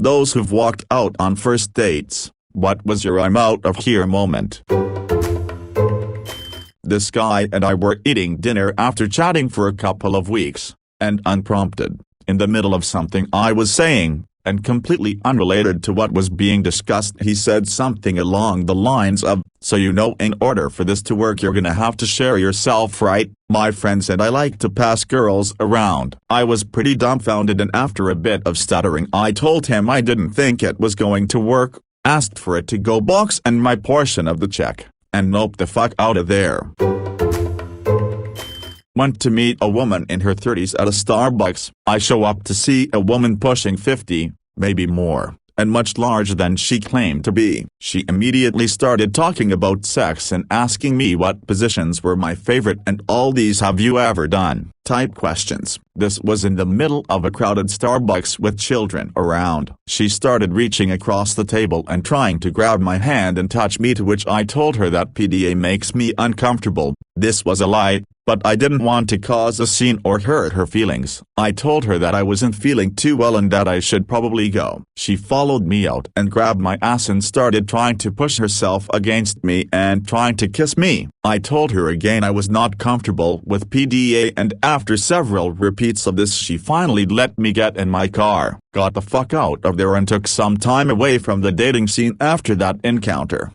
those who've walked out on first dates, what was your I'm out of here moment? This guy and I were eating dinner after chatting for a couple of weeks, and unprompted, in the middle of something I was saying, and completely unrelated to what was being discussed, he said something along the lines of, "So you know, in order for this to work you're gonna have to share yourself, right?" My friend said I like to pass girls around. I was pretty dumbfounded, and after a bit of stuttering I told him I didn't think it was going to work, asked for it to go box and my portion of the check, and noped the fuck out of there. Went to meet a woman in her 30s at a Starbucks. I show up to see a woman pushing 50, maybe more, and much larger than she claimed to be. She immediately started talking about sex and asking me what positions were my favorite and all these "have you ever done" type questions. This was in the middle of a crowded Starbucks with children around. She started reaching across the table and trying to grab my hand and touch me, to which I told her that PDA makes me uncomfortable. This was a lie, but I didn't want to cause a scene or hurt her feelings. I told her that I wasn't feeling too well and that I should probably go. She followed me out and grabbed my ass and started trying to push herself against me and trying to kiss me. I told her again I was not comfortable with PDA, and after several repeats of this she finally let me get in my car, got the fuck out of there, and took some time away from the dating scene after that encounter.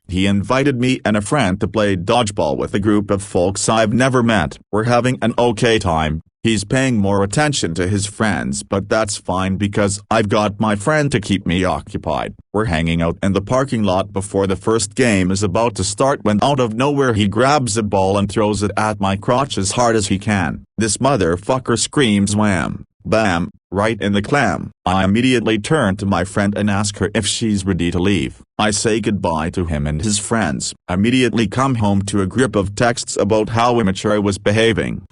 He invited me and a friend to play dodgeball with a group of folks I've never met. We're having an okay time. He's paying more attention to his friends, but that's fine because I've got my friend to keep me occupied. We're hanging out in the parking lot before the first game is about to start when out of nowhere he grabs a ball and throws it at my crotch as hard as he can. This motherfucker screams wham, bam, right in the clam. I immediately turn to my friend and ask her if she's ready to leave. I say goodbye to him and his friends. Immediately come home to a grip of texts about how immature I was behaving.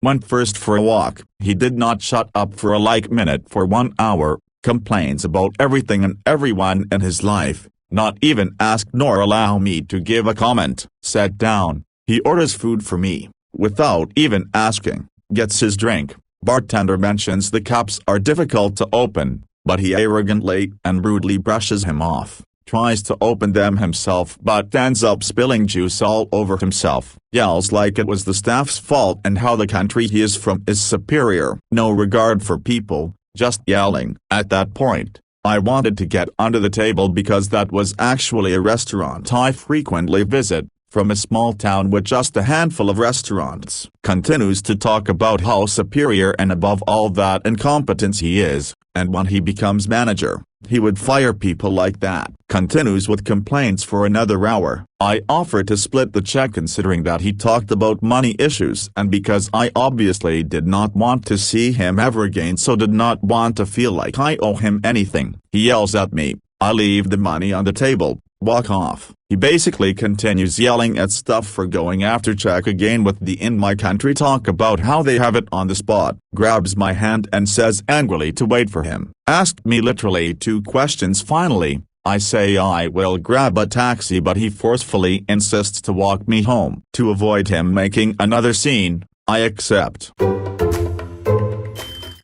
Went first for a walk. He did not shut up for a minute for 1 hour, complains about everything and everyone in his life, not even ask nor allow me to give a comment. Sat down, he orders food for me, without even asking, gets his drink. Bartender mentions the cups are difficult to open, but he arrogantly and rudely brushes him off. Tries to open them himself but ends up spilling juice all over himself. Yells like it was the staff's fault and how the country he is from is superior. No regard for people, just yelling. At that point, I wanted to get under the table because that was actually a restaurant I frequently visit, from a small town with just a handful of restaurants. Continues to talk about how superior and above all that incompetence he is, and when he becomes manager, he would fire people like that. Continues with complaints for another hour. I offered to split the check considering that he talked about money issues, and because I obviously did not want to see him ever again, so did not want to feel like I owe him anything. He yells at me. I leave the money on the table, walk off. He basically continues yelling at stuff for going after check again with the "in my country" talk about how they have it on the spot. Grabs my hand and says angrily to wait for him. Asked me literally 2 questions finally. I say I will grab a taxi, but he forcefully insists to walk me home. To avoid him making another scene, I accept.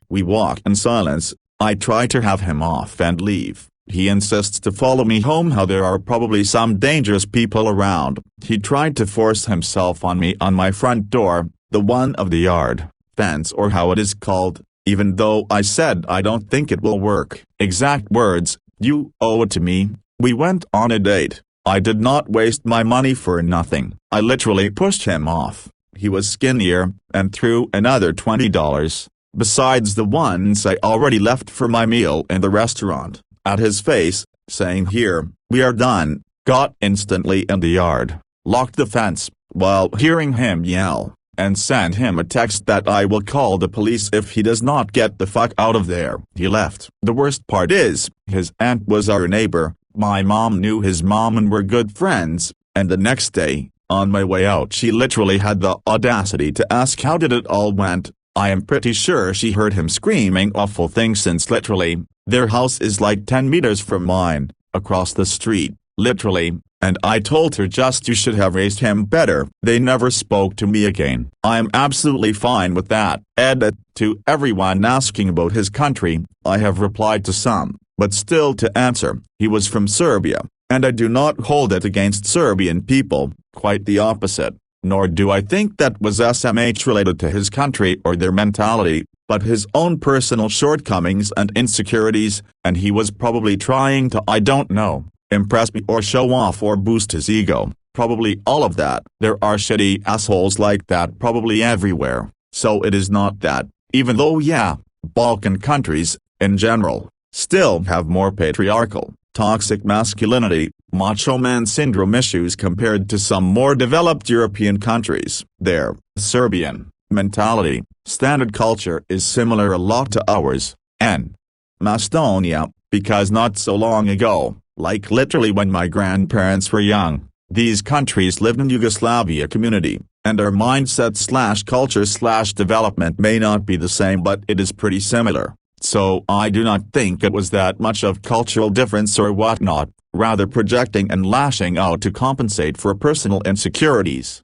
We walk in silence. I try to have him off and leave. He insists to follow me home, how there are probably some dangerous people around. He tried to force himself on me on my front door, the one of the yard fence or how it is called, even though I said I don't think it will work. Exact words, "You owe it to me." We went on a date. I did not waste my money for nothing. I literally pushed him off. He was skinnier, and threw another $20, besides the ones I already left for my meal in the restaurant, at his face, saying, "Here, we are done." Got instantly in the yard, locked the fence, while hearing him yell, and sent him a text that I will call the police if he does not get the fuck out of there. He left. The worst part is, his aunt was our neighbor, my mom knew his mom and were good friends, and the next day, on my way out, she literally had the audacity to ask how did it all went. I am pretty sure she heard him screaming awful things since literally, their house is like 10 meters from mine, across the street. literally, and I told her just you should have raised him better. They never spoke to me again. I'm absolutely fine with that. Edit. To everyone asking about his country, I have replied to some, but still to answer, he was from Serbia, and I do not hold it against Serbian people, quite the opposite, nor do I think that was SMH related to his country or their mentality, but his own personal shortcomings and insecurities, and he was probably trying to, I don't know, impress me or show off or boost his ego, probably all of that. There are shitty assholes like that probably everywhere, so it is not that, even though yeah, Balkan countries, in general, still have more patriarchal, toxic masculinity, macho man syndrome issues compared to some more developed European countries. Their Serbian mentality, standard culture is similar a lot to ours, and Macedonia, because not so long ago, like literally when my grandparents were young, these countries lived in Yugoslavia community, and our mindset/culture/development may not be the same, but it is pretty similar. So I do not think it was that much of cultural difference or whatnot, rather projecting and lashing out to compensate for personal insecurities.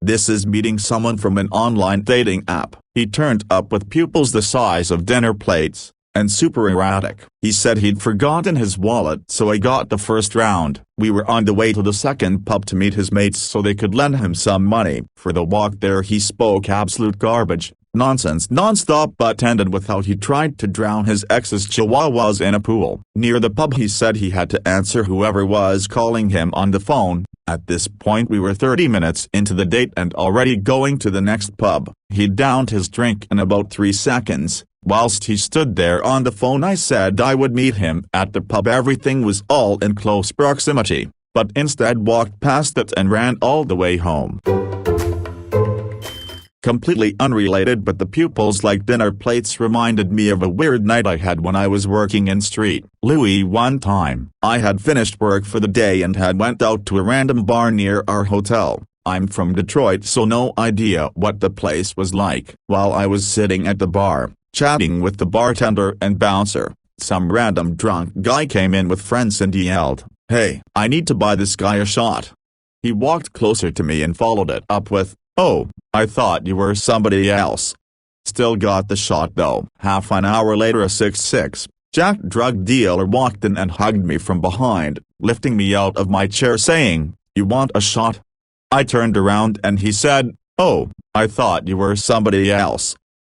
This is meeting someone from an online dating app. He turned up with pupils the size of dinner plates, and super erratic. He said he'd forgotten his wallet, so I got the first round. We were on the way to the second pub to meet his mates so they could lend him some money. For the walk there he spoke absolute garbage, nonsense non-stop, but ended with how he tried to drown his ex's chihuahuas in a pool. Near the pub he said he had to answer whoever was calling him on the phone. At this point we were 30 minutes into the date and already going to the next pub. He downed his drink in about 3 seconds. Whilst he stood there on the phone I said I would meet him at the pub. Everything was all in close proximity, but instead walked past it and ran all the way home. Completely unrelated, but the pupils like dinner plates reminded me of a weird night I had when I was working in Street Louis one time. I had finished work for the day and had went out to a random bar near our hotel. I'm from Detroit, so no idea what the place was like. While I was sitting at the bar, chatting with the bartender and bouncer, some random drunk guy came in with friends and yelled, "Hey, I need to buy this guy a shot." He walked closer to me and followed it up with, "Oh, I thought you were somebody else." Still got the shot though. Half an hour later a 6'6", jacked drug dealer walked in and hugged me from behind, lifting me out of my chair saying, "You want a shot?" I turned around and he said, "Oh, I thought you were somebody else."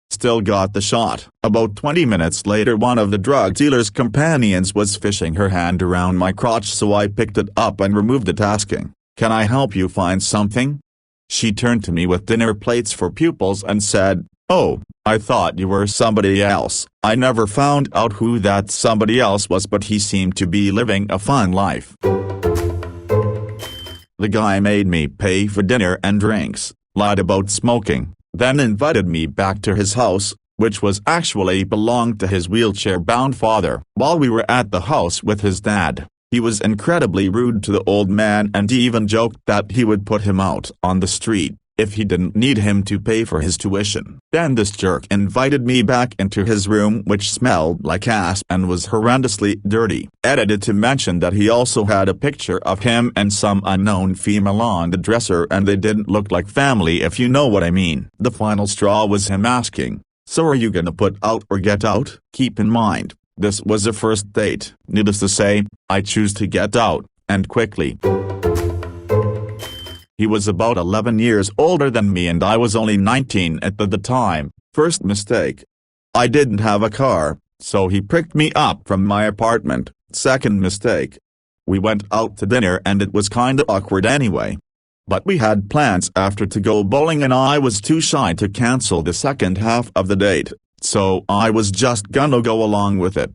Still got the shot. About 20 minutes later one of the drug dealer's companions was fishing her hand around my crotch, so I picked it up and removed it asking, "Can I help you find something?" She turned to me with dinner plates for pupils and said, "Oh, I thought you were somebody else." I never found out who that somebody else was, but he seemed to be living a fun life. The guy made me pay for dinner and drinks, lied about smoking, then invited me back to his house, which was actually belonged to his wheelchair-bound father. While we were at the house with his dad, he was incredibly rude to the old man and even joked that he would put him out on the street if he didn't need him to pay for his tuition. Then this jerk invited me back into his room, which smelled like ass and was horrendously dirty. Edited to mention that he also had a picture of him and some unknown female on the dresser, and they didn't look like family, if you know what I mean. The final straw was him asking, "So are you gonna put out or get out?" Keep in mind, this was a first date. Needless to say, I choose to get out, and quickly. He was about 11 years older than me and I was only 19 at the time. First mistake. I didn't have a car, so he picked me up from my apartment. Second mistake. We went out to dinner and it was kinda awkward anyway. But we had plans after to go bowling and I was too shy to cancel the second half of the date, so I was just gonna go along with it.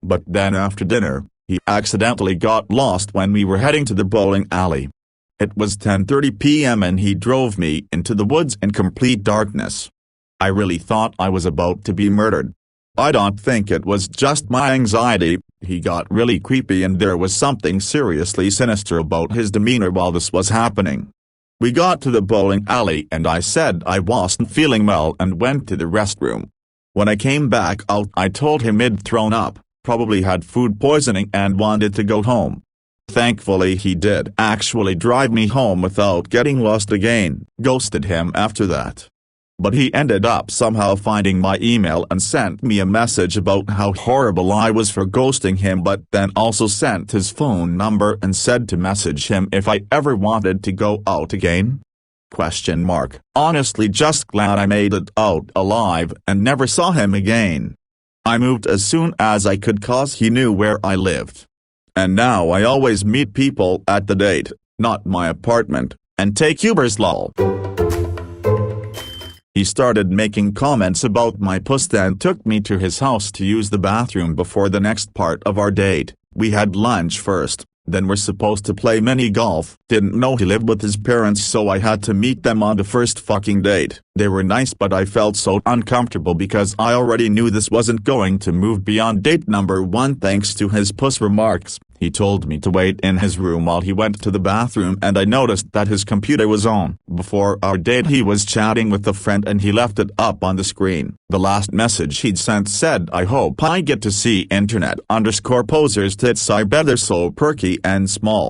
But then after dinner, he accidentally got lost when we were heading to the bowling alley. It was 10:30 p.m. and he drove me into the woods in complete darkness. I really thought I was about to be murdered. I don't think it was just my anxiety. He got really creepy and there was something seriously sinister about his demeanor while this was happening. We got to the bowling alley and I said I wasn't feeling well and went to the restroom. When I came back out I told him I'd thrown up, probably had food poisoning and wanted to go home. Thankfully he did actually drive me home without getting lost again. Ghosted him after that. But he ended up somehow finding my email and sent me a message about how horrible I was for ghosting him, but then also sent his phone number and said to message him if I ever wanted to go out again? ? Honestly, just glad I made it out alive and never saw him again. I moved as soon as I could cause he knew where I lived. And now I always meet people at the date, not my apartment, and take Ubers lol. He started making comments about my puss, then took me to his house to use the bathroom before the next part of our date. We had lunch first, then we're supposed to play mini golf. Didn't know he lived with his parents, so I had to meet them on the first fucking date. They were nice, but I felt so uncomfortable because I already knew this wasn't going to move beyond date number 1 thanks to his puss remarks. He told me to wait in his room while he went to the bathroom, and I noticed that his computer was on. Before our date he was chatting with a friend and he left it up on the screen. The last message he'd sent said, "I hope I get to see internet_posers tits, I bet they're so perky and small."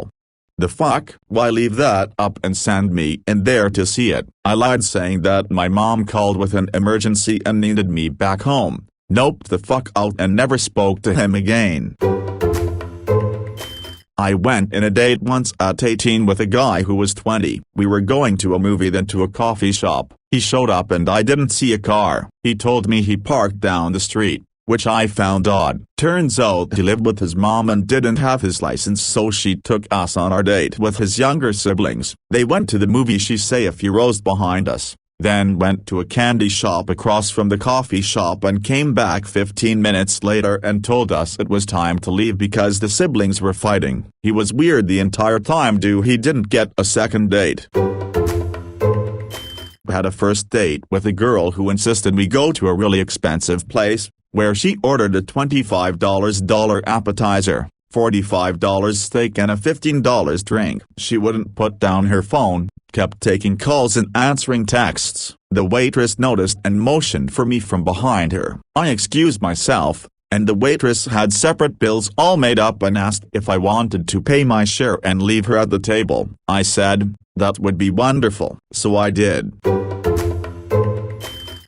The fuck? Why leave that up and send me in there to see it? I lied saying that my mom called with an emergency and needed me back home. Noped the fuck out and never spoke to him again. I went in a date once at 18 with a guy who was 20. We were going to a movie, then to a coffee shop. He showed up and I didn't see a car. He told me he parked down the street, which I found odd. Turns out he lived with his mom and didn't have his license, so she took us on our date with his younger siblings. They went to the movie, she say, a few rows behind us. Then went to a candy shop across from the coffee shop and came back 15 minutes later and told us it was time to leave because the siblings were fighting. He was weird the entire time, he didn't get a second date. Had a first date with a girl who insisted we go to a really expensive place, where she ordered a $25 appetizer, $45 steak and a $15 drink. She wouldn't put down her phone, kept taking calls and answering texts. The waitress noticed and motioned for me from behind her. I excused myself, and the waitress had separate bills all made up and asked if I wanted to pay my share and leave her at the table. I said, that would be wonderful, so I did.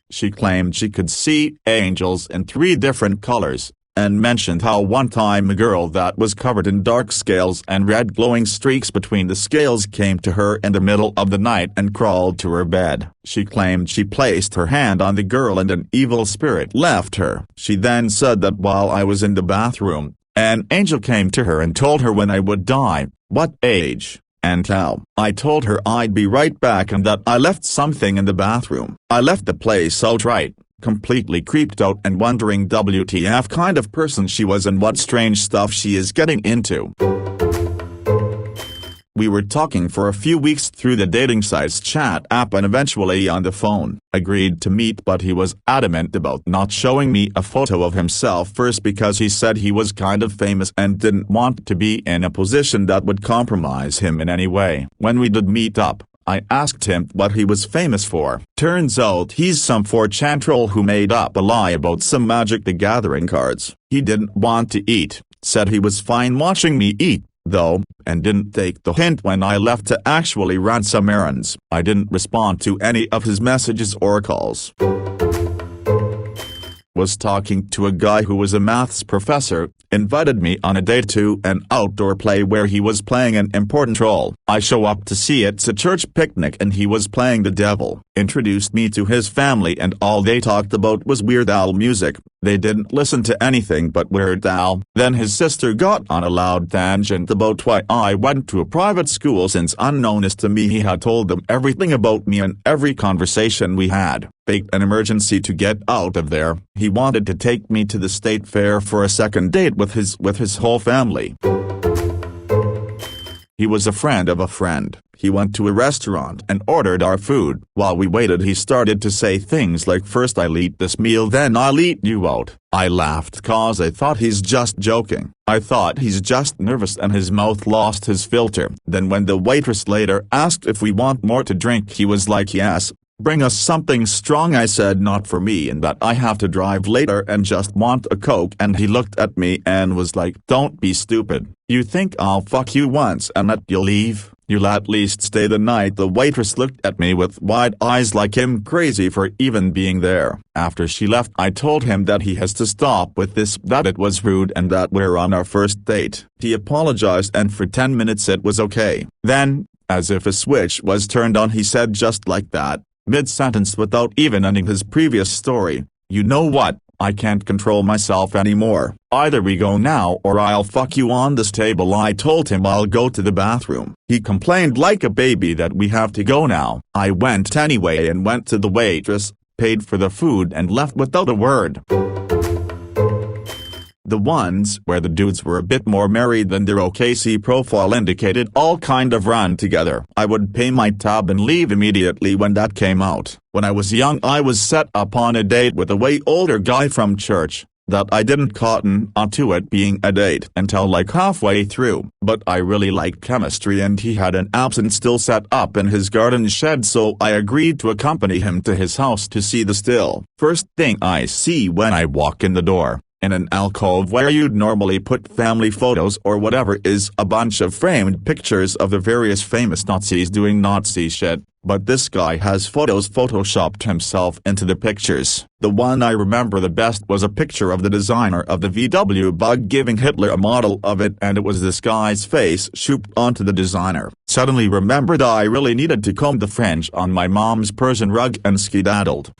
She claimed she could see angels in 3 different colors, and mentioned how one time a girl that was covered in dark scales and red glowing streaks between the scales came to her in the middle of the night and crawled to her bed. She claimed she placed her hand on the girl and an evil spirit left her. She then said that while I was in the bathroom, an angel came to her and told her when I would die, what age, and how. I told her I'd be right back and that I left something in the bathroom. I left the place outright, completely creeped out and wondering WTF kind of person she was and what strange stuff she is getting into. We were talking for a few weeks through the dating site's chat app and eventually on the phone. Agreed to meet, but he was adamant about not showing me a photo of himself first because he said he was kind of famous and didn't want to be in a position that would compromise him in any way. When we did meet up, I asked him what he was famous for. Turns out he's some 4chan troll who made up a lie about some Magic the Gathering cards. He didn't want to eat, said he was fine watching me eat, though, and didn't take the hint when I left to actually run some errands. I didn't respond to any of his messages or calls. Was talking to a guy who was a maths professor, invited me on a date to an outdoor play where he was playing an important role. I show up to see it's a church picnic and he was playing the devil. Introduced me to his family and all they talked about was Weird Al music. They didn't listen to anything but Weird Al. Then his sister got on a loud tangent about why I went to a private school since unknownst to me he had told them everything about me in every conversation we had. Faked an emergency to get out of there. He wanted to take me to the state fair for a second date with his whole family. He was a friend of a friend. He went to a restaurant and ordered our food. While we waited he started to say things like, first I'll eat this meal then I'll eat you out. I laughed cause I thought he's just joking. I thought he's just nervous and his mouth lost his filter. Then when the waitress later asked if we want more to drink he was like yes, Bring us something strong. I said not for me and that I have to drive later and just want a Coke, and he looked at me and was like, don't be stupid. You think I'll fuck you once and that you'll leave? You'll at least stay the night. The waitress looked at me with wide eyes like I'm crazy for even being there. After she left, I told him that he has to stop with this, that it was rude and that we're on our first date. He apologized and for 10 minutes it was okay. Then, as if a switch was turned on, he said just like that, mid-sentence without even ending his previous story, "You know what? I can't control myself anymore. Either we go now or I'll fuck you on this table." I told him I'll go to the bathroom. He complained like a baby that we have to go now. I went anyway and went to the waitress, paid for the food and left without a word. The ones where the dudes were a bit more married than their OKC profile indicated all kind of run together. I would pay my tab and leave immediately when that came out. When I was young I was set up on a date with a way older guy from church, that I didn't cotton onto it being a date until like halfway through, but I really liked chemistry and he had an absinthe still set up in his garden shed, so I agreed to accompany him to his house to see the still. First thing I see when I walk in the door, in an alcove where you'd normally put family photos or whatever, is a bunch of framed pictures of the various famous Nazis doing Nazi shit, but this guy has photoshopped himself into the pictures. The one I remember the best was a picture of the designer of the VW Bug giving Hitler a model of it, and it was this guy's face shooped onto the designer. Suddenly remembered I really needed to comb the fringe on my mom's Persian rug and skedaddled.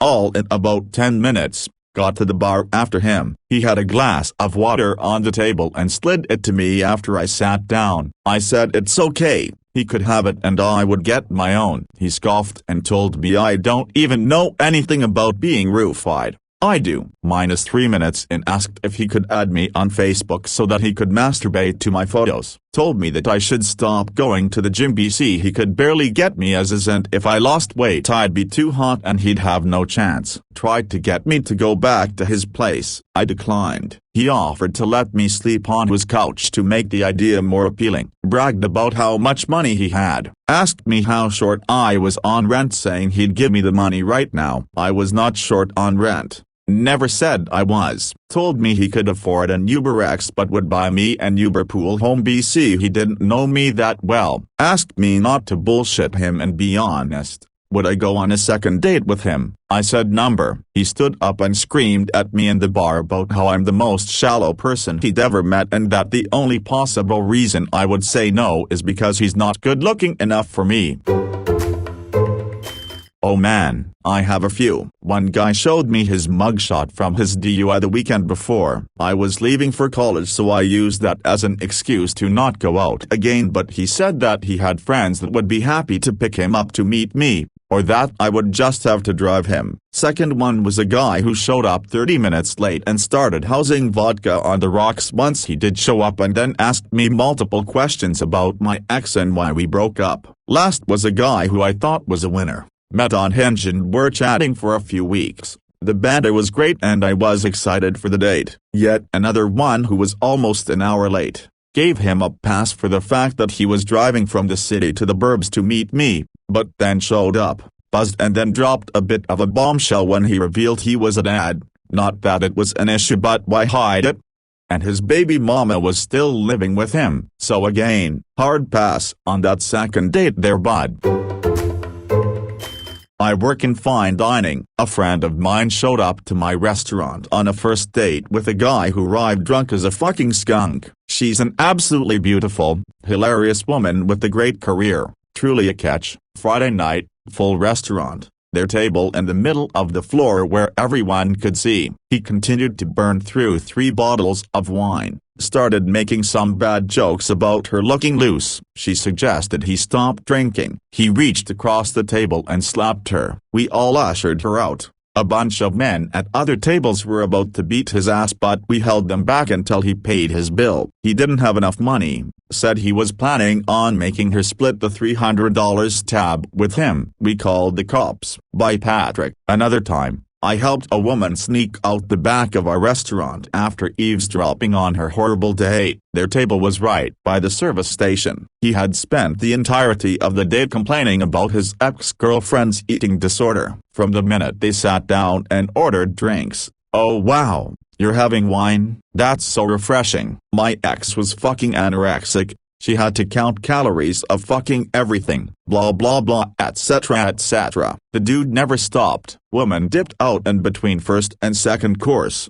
All in about 10 minutes, got to the bar after him. He had a glass of water on the table and slid it to me after I sat down. I said it's okay, he could have it and I would get my own. He scoffed and told me I don't even know anything about being roofied. I do. -3 minutes in, asked if he could add me on Facebook so that he could masturbate to my photos. Told me that I should stop going to the gym BC he could barely get me as is, and if I lost weight I'd be too hot and he'd have no chance. Tried to get me to go back to his place. I declined. He offered to let me sleep on his couch to make the idea more appealing. Bragged about how much money he had. Asked me how short I was on rent, saying he'd give me the money right now. I was not short on rent. Never said I was. Told me he could afford an UberX but would buy me an Uber pool home BC. He didn't know me that well. Asked me not to bullshit him and be honest. Would I go on a second date with him? I said number. He stood up and screamed at me in the bar about how I'm the most shallow person he'd ever met and that the only possible reason I would say no is because he's not good looking enough for me. Oh man, I have a few. One guy showed me his mugshot from his DUI the weekend before. I was leaving for college, so I used that as an excuse to not go out again, but he said that he had friends that would be happy to pick him up to meet me, or that I would just have to drive him. Second one was a guy who showed up 30 minutes late and started housing vodka on the rocks once he did show up, and then asked me multiple questions about my ex and why we broke up. Last was a guy who I thought was a winner. Met on Hinge and were chatting for a few weeks. The banter was great and I was excited for the date. Yet another one who was almost an hour late. Gave him a pass for the fact that he was driving from the city to the burbs to meet me, but then showed up, buzzed, and then dropped a bit of a bombshell when he revealed he was a dad. Not that it was an issue, but why hide it? And his baby mama was still living with him. So again, hard pass on that second date there, bud. I work in fine dining. A friend of mine showed up to my restaurant on a first date with a guy who arrived drunk as a fucking skunk. She's an absolutely beautiful, hilarious woman with a great career, truly a catch. Friday night, full restaurant, their table in the middle of the floor where everyone could see. He continued to burn through 3 bottles of wine. Started making some bad jokes about her looking loose. She suggested he stop drinking. He reached across the table and slapped her. We all ushered her out. A bunch of men at other tables were about to beat his ass, but we held them back until he paid his bill. He didn't have enough money. Said he was planning on making her split the $300 tab with him. We called the cops. By Patrick. Another time, I helped a woman sneak out the back of our restaurant after eavesdropping on her horrible date. Their table was right by the service station. He had spent the entirety of the date complaining about his ex-girlfriend's eating disorder. From the minute they sat down and ordered drinks, "Oh wow, you're having wine? That's so refreshing." My ex was fucking anorexic. She had to count calories of fucking everything, blah blah blah, etc etc. The dude never stopped. Woman dipped out in between first and second course.